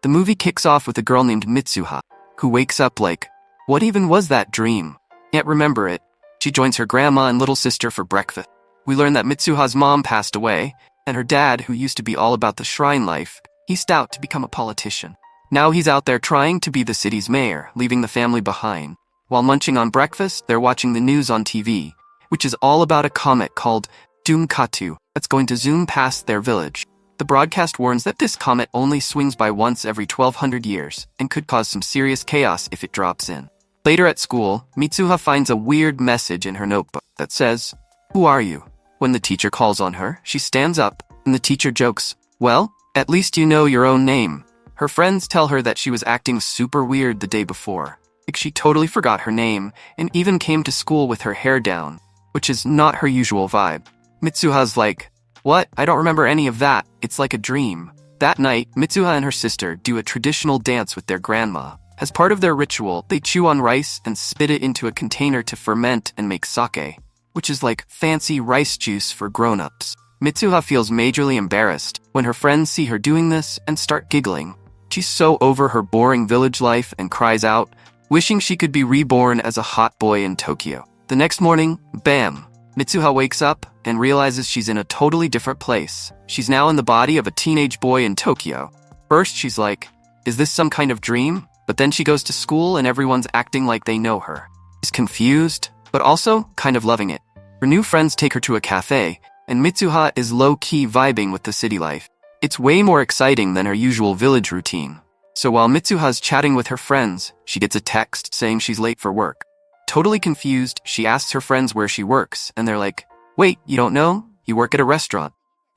The movie kicks off with a girl named Mitsuha, who wakes up like, what even was that dream? Can't remember it. She joins her grandma and little sister for breakfast. We learn that Mitsuha's mom passed away, and her dad, who used to be all about the shrine life, he's stout to become a politician. Now he's out there trying to be the city's mayor, leaving the family behind. While munching on breakfast, they're watching the news on TV, which is all about a comet called Doomkatu that's going to zoom past their village. The broadcast warns that this comet only swings by once every 1,200 years and could cause some serious chaos if it drops in. Later at school, Mitsuha finds a weird message in her notebook that says, "Who are you?" When the teacher calls on her, she stands up, and the teacher jokes, "Well, at least you know your own name." Her friends tell her that she was acting super weird the day before. Like she totally forgot her name, and even came to school with her hair down, which is not her usual vibe. Mitsuha's like, "What? I don't remember any of that. It's like a dream." That night, Mitsuha and her sister do a traditional dance with their grandma. As part of their ritual, they chew on rice and spit it into a container to ferment and make sake, which is like fancy rice juice for grown-ups. Mitsuha feels majorly embarrassed when her friends see her doing this and start giggling. She's so over her boring village life and cries out, wishing she could be reborn as a hot boy in Tokyo. The next morning, bam! Mitsuha wakes up and realizes she's in a totally different place. She's now in the body of a teenage boy in Tokyo. First, she's like, is this some kind of dream? But then she goes to school and everyone's acting like they know her. She's confused, but also kind of loving it. Her new friends take her to a cafe, and Mitsuha is low-key vibing with the city life. It's way more exciting than her usual village routine. So while Mitsuha's chatting with her friends, she gets a text saying she's late for work. Totally confused, she asks her friends where she works, and they're like, "Wait, you don't know? You work at a restaurant."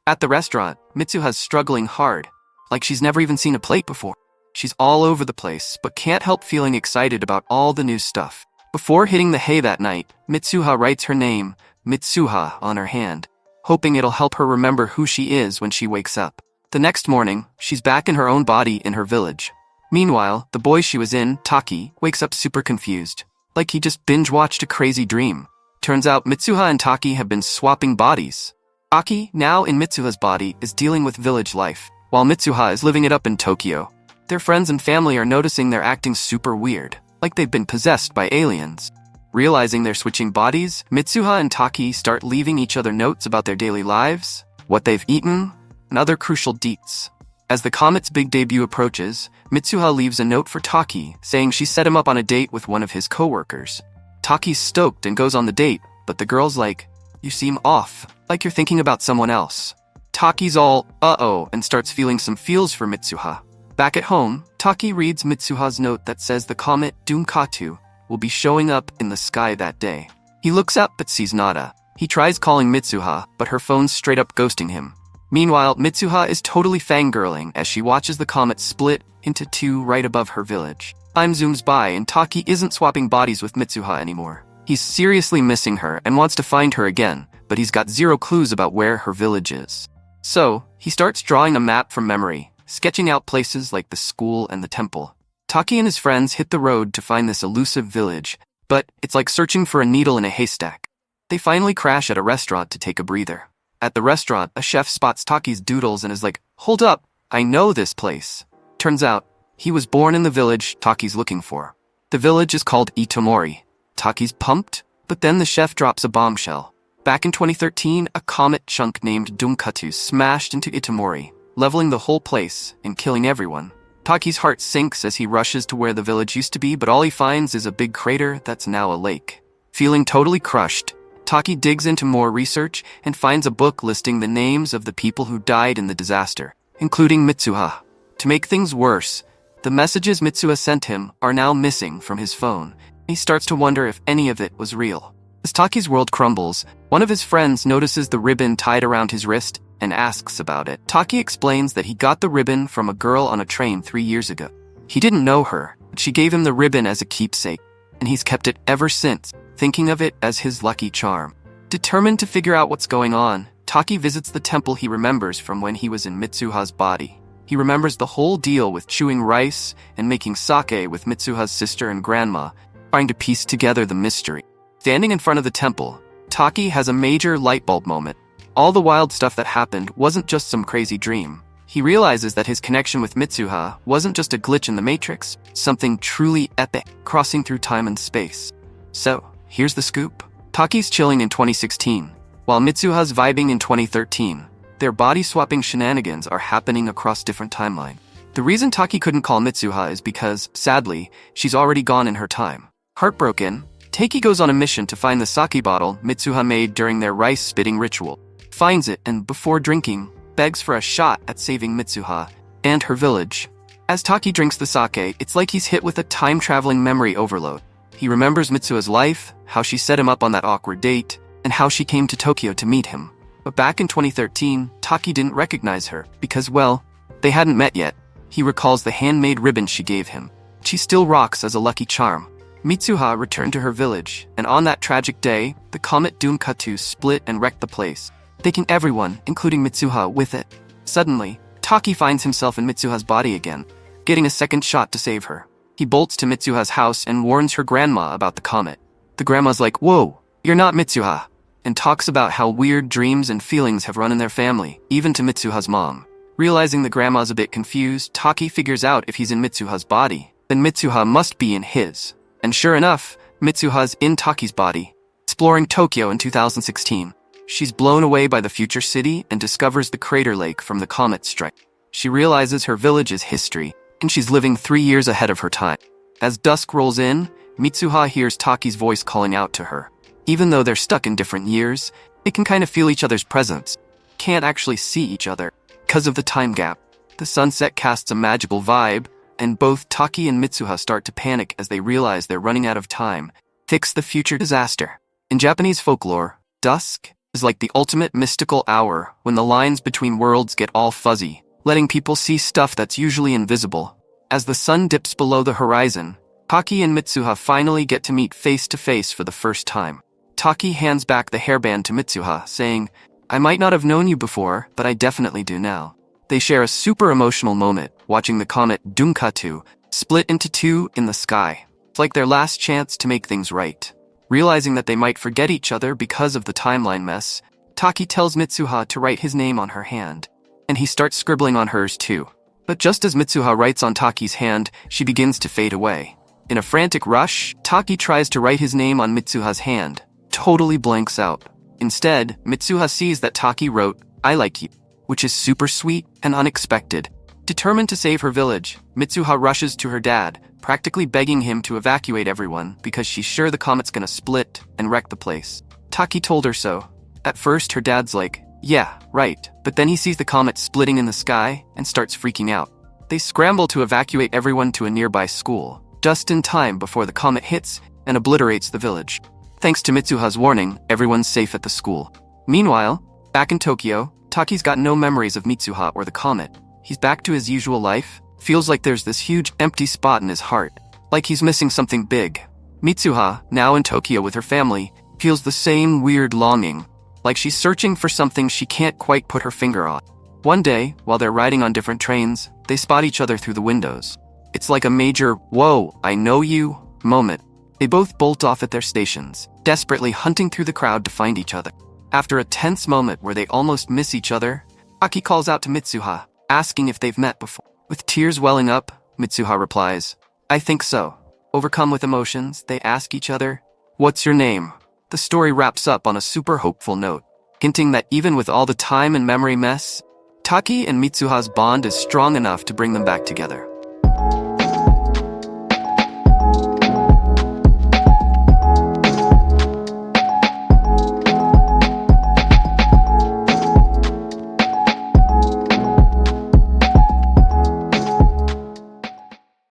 At the restaurant, Mitsuha's struggling hard, like she's never even seen a plate before. She's all over the place, but can't help feeling excited about all the new stuff. Before hitting the hay that night, Mitsuha writes her name, Mitsuha, on her hand, hoping it'll help her remember who she is when she wakes up. The next morning, she's back in her own body in her village. Meanwhile, the boy she was in, Taki, wakes up super confused, like he just binge-watched a crazy dream. Turns out Mitsuha and Taki have been swapping bodies. Taki, now in Mitsuha's body, is dealing with village life, while Mitsuha is living it up in Tokyo. Their friends and family are noticing they're acting super weird, like they've been possessed by aliens. Realizing they're switching bodies, Mitsuha and Taki start leaving each other notes about their daily lives, what they've eaten, and other crucial deets. As the comet's big debut approaches, Mitsuha leaves a note for Taki, saying she set him up on a date with one of his coworkers. Taki's stoked and goes on the date, but the girl's like, "You seem off, like you're thinking about someone else." Taki's all, uh-oh, and starts feeling some feels for Mitsuha. Back at home, Taki reads Mitsuha's note that says the comet Doomkatu will be showing up in the sky that day. He looks up but sees nada. He tries calling Mitsuha, but her phone's straight up ghosting him. Meanwhile, Mitsuha is totally fangirling as she watches the comet split into two right above her village. Time zooms by and Taki isn't swapping bodies with Mitsuha anymore. He's seriously missing her and wants to find her again, but he's got zero clues about where her village is. So, he starts drawing a map from memory, sketching out places like the school and the temple. Taki and his friends hit the road to find this elusive village, but it's like searching for a needle in a haystack. They finally crash at a restaurant to take a breather. At the restaurant, a chef spots Taki's doodles and is like, "Hold up, I know this place." Turns out, he was born in the village Taki's looking for. The village is called Itomori. Taki's pumped, but then the chef drops a bombshell. Back in 2013, a comet chunk named Doomkatu smashed into Itomori, leveling the whole place and killing everyone. Taki's heart sinks as he rushes to where the village used to be, but all he finds is a big crater that's now a lake. Feeling totally crushed, Taki digs into more research and finds a book listing the names of the people who died in the disaster, including Mitsuha. To make things worse, the messages Mitsuha sent him are now missing from his phone. He starts to wonder if any of it was real. As Taki's world crumbles, one of his friends notices the ribbon tied around his wrist and asks about it. Taki explains that he got the ribbon from a girl on a train 3 years ago. He didn't know her, but she gave him the ribbon as a keepsake, and he's kept it ever since, thinking of it as his lucky charm. Determined to figure out what's going on, Taki visits the temple he remembers from when he was in Mitsuha's body. He remembers the whole deal with chewing rice and making sake with Mitsuha's sister and grandma, trying to piece together the mystery. Standing in front of the temple, Taki has a major light bulb moment. All the wild stuff that happened wasn't just some crazy dream. He realizes that his connection with Mitsuha wasn't just a glitch in the Matrix, something truly epic, crossing through time and space. So, here's the scoop. Taki's chilling in 2016, while Mitsuha's vibing in 2013. Their body-swapping shenanigans are happening across different timelines. The reason Taki couldn't call Mitsuha is because, sadly, she's already gone in her time. Heartbroken, Taki goes on a mission to find the sake bottle Mitsuha made during their rice-spitting ritual. Finds it and, before drinking, begs for a shot at saving Mitsuha and her village. As Taki drinks the sake, it's like he's hit with a time-traveling memory overload. He remembers Mitsuha's life, how she set him up on that awkward date, and how she came to Tokyo to meet him. But back in 2013, Taki didn't recognize her because, well, they hadn't met yet. He recalls the handmade ribbon she gave him. She still rocks as a lucky charm. Mitsuha returned to her village, and on that tragic day, the comet Doomkatu split and wrecked the place, taking everyone, including Mitsuha, with it. Suddenly, Taki finds himself in Mitsuha's body again, getting a second shot to save her. He bolts to Mitsuha's house and warns her grandma about the comet. The grandma's like, "Whoa, you're not Mitsuha," and talks about how weird dreams and feelings have run in their family, even to Mitsuha's mom. Realizing the grandma's a bit confused, Taki figures out if he's in Mitsuha's body, then Mitsuha must be in his. And sure enough, Mitsuha's in Taki's body, exploring Tokyo in 2016. She's blown away by the future city and discovers the crater lake from the comet strike. She realizes her village is history, and she's living 3 years ahead of her time. As dusk rolls in, Mitsuha hears Taki's voice calling out to her. Even though they're stuck in different years, they can kind of feel each other's presence. Can't actually see each other, because of the time gap. The sunset casts a magical vibe, and both Taki and Mitsuha start to panic as they realize they're running out of time. Fix the future disaster. In Japanese folklore, dusk is like the ultimate mystical hour when the lines between worlds get all fuzzy, letting people see stuff that's usually invisible. As the sun dips below the horizon, Taki and Mitsuha finally get to meet face to face for the first time. Taki hands back the hairband to Mitsuha, saying, "I might not have known you before, but I definitely do now." They share a super emotional moment, watching the comet Doomkatu split into two in the sky. It's like their last chance to make things right. Realizing that they might forget each other because of the timeline mess, Taki tells Mitsuha to write his name on her hand, and he starts scribbling on hers too. But just as Mitsuha writes on Taki's hand, she begins to fade away. In a frantic rush, Taki tries to write his name on Mitsuha's hand, totally blanks out. Instead, Mitsuha sees that Taki wrote, "I like you," which is super sweet and unexpected. Determined to save her village, Mitsuha rushes to her dad, practically begging him to evacuate everyone because she's sure the comet's gonna split and wreck the place. Taki told her so. At first, her dad's like, "Yeah, right," but then he sees the comet splitting in the sky and starts freaking out. They scramble to evacuate everyone to a nearby school, just in time before the comet hits and obliterates the village. Thanks to Mitsuha's warning, everyone's safe at the school. Meanwhile, back in Tokyo, Taki's got no memories of Mitsuha or the comet. He's back to his usual life, feels like there's this huge empty spot in his heart, like he's missing something big. Mitsuha, now in Tokyo with her family, feels the same weird longing, like she's searching for something she can't quite put her finger on. One day, while they're riding on different trains, they spot each other through the windows. It's like a major, "Whoa, I know you" moment. They both bolt off at their stations, desperately hunting through the crowd to find each other. After a tense moment where they almost miss each other, Taki calls out to Mitsuha, asking if they've met before. With tears welling up, Mitsuha replies, "I think so." Overcome with emotions, they ask each other, "What's your name?" The story wraps up on a super hopeful note, hinting that even with all the time and memory mess, Taki and Mitsuha's bond is strong enough to bring them back together.